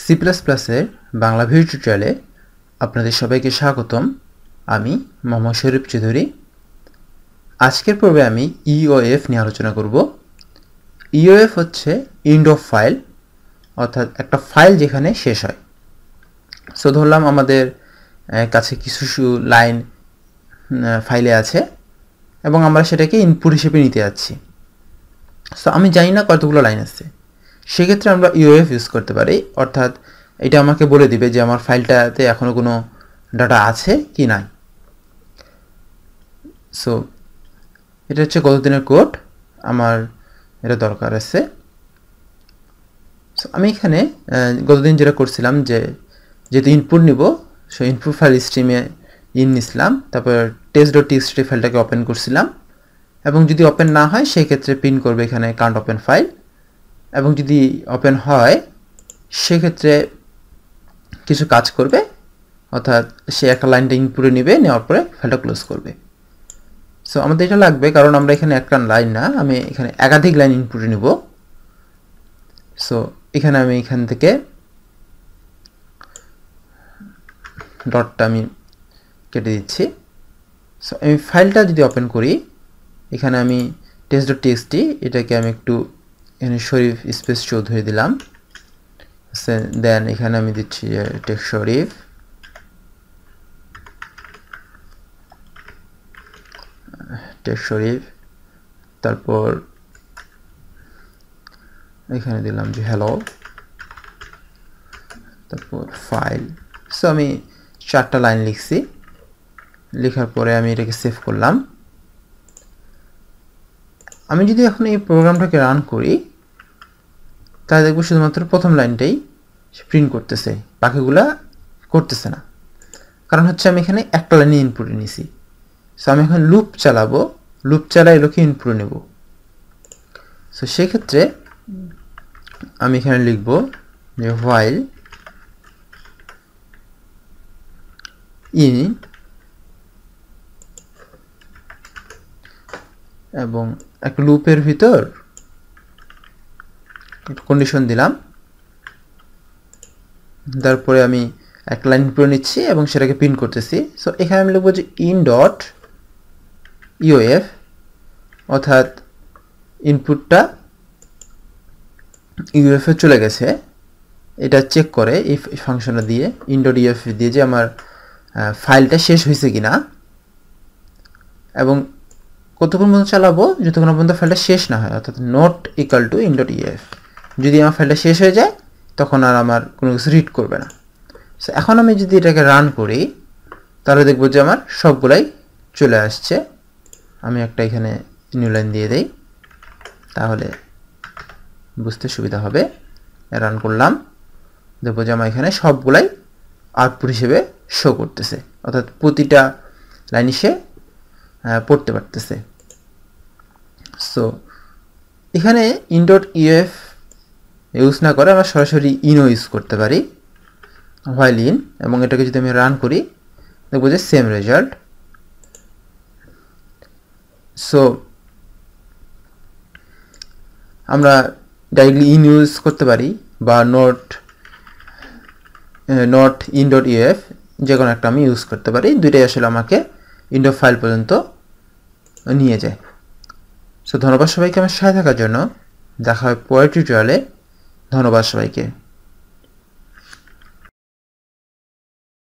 C plus প্লাসের Bangla video টিউটোরিয়ালে আপনাদের সবাইকে স্বাগতম। আমি মোহাম্মদ শরীফ চৌধুরী। আজকের পর্বে আমি ইওএফ নিয়ে আলোচনা করব। ইওএফ হচ্ছে এন্ড অফ ফাইল, অর্থাৎ একটা ফাইল যেখানে শেষ হয়। সো ধরলাম আমাদের কাছে কিছু লাইন ফাইলে আছে এবং আমরা সেটাকে ইনপুট হিসেবে নিতে যাচ্ছি। সো আমি জানি না কতগুলো লাইন আছে, সেক্ষেত্রে আমরা ইওএফ ইউজ করতে পারি, অর্থাৎ এটা আমাকে বলে দিবে যে আমার ফাইলটাতে এখনও কোনো ডাটা আছে কি নাই। সো এটা হচ্ছে গতদিনের কোড, আমার এটা দরকার আছে। সো আমি এখানে গতদিন যেটা করছিলাম যে যেহেতু ইনপুট নিব, সো ইনপুট ফাইল স্ট্রিমে নিছিলাম, তারপর test.txt ফাইলটাকে ওপেন করছিলাম এবং যদি ওপেন না হয় সেই ক্ষেত্রে প্রিন্ট করবে এখানে কান্ট ওপেন ফাইল, এবং যদি ওপেন হয় সেক্ষেত্রে কিছু কাজ করবে, অর্থাৎ সে একটা লাইনটা ইনপুটে নেবে, নেওয়ার পরে ফাইলটা ক্লোজ করবে। সো আমাদের এটা লাগবে কারণ আমরা এখানে একটা লাইন না, আমি এখানে একাধিক লাইন ইনপুটে নিব। সো এখানে আমি এখান থেকে ডটটা আমি কেটে দিচ্ছি। সো আমি ফাইলটা যদি ওপেন করি, এখানে আমি test.txt এটাকে আমি একটু এখানে শরীফ স্পেস চৌধুরী দিলাম, দেন এখানে আমি দিচ্ছি টেক্সট শরীফ, তারপর এখানে দিলাম যে হ্যালো, তারপর ফাইল। সো আমি 4টা লাইন লিখছি, লেখার পরে আমি এটাকে সেভ করলাম। আমি যদি এখন এই প্রোগ্রামটাকে রান করি তাহলে দেখব শুধুমাত্র প্রথম লাইনটাই প্রিন্ট করতেছে, বাকিগুলা করতেছে না। কারণ হচ্ছে আমি এখানে একটা লাইনে ইনপুটে নিছি। সো আমি এখন লুপ চালাবো, লুপ চালাই এগুলোকে ইনপুটে নেব। সো সেক্ষেত্রে আমি এখানে লিখব যে while in, এবং একটা লুপের ভিতর একটা কন্ডিশন দিলাম, তারপরে আমি এক লাইন ইনপুট নিচ্ছি এবং সেটাকে প্রিন্ট করতেছি। সো এখানে আমি লিখব যে in ডট ইওএফ, অর্থাৎ ইনপুটটা ইউএফ এ চলে গেছে, এটা চেক করে এই ফাংশনটা দিয়ে, in ডট ইউএফ দিয়ে, যে আমার ফাইলটা শেষ হয়েছে কিনা, এবং কতক্ষণ পর্যন্ত চালাবো, যতক্ষণ পর্যন্ত ফাইলটা শেষ না হয়, অর্থাৎ not equal to in dot UF. যদি আমার ফাইলটা শেষ হয়ে যায় তখন আর আমার কোনো কিছু রিড করবে না। সো এখন আমি যদি এটাকে রান করি তাহলে দেখবো যে আমার সবগুলাই চলে আসছে। আমি একটা এখানে নিউ লাইন দিয়ে দেই, তাহলে বুঝতে সুবিধা হবে। রান করলাম, দেখবো যে আমার এখানে সবগুলাই আউটপুট হিসেবে শো করতেছে, অর্থাৎ প্রতিটা লাইন সে পড়তে পারতেছে। সো এখানে in ডট ইউএফ ইউজ না করে আমরা সরাসরি ইনও ইউজ করতে পারি, while in, এবং এটাকে যদি আমি রান করি দেখবো যে সেম রেজাল্ট। সো আমরা ডাইরেক্টলি ইন ইউজ করতে পারি বা নট in ডট ইউএফ, যে কোনো একটা আমি ইউজ করতে পারি। দুইটাই আসলে আমাকে ইন্ডো ফাইল পর্যন্ত নিয়ে যায়। সো ধন্যবাদ সবাইকে আমার সাথে থাকার জন্য। দেখা হয় পরের টিউটোরিয়ালে। ধন্যবাদ সবাইকে।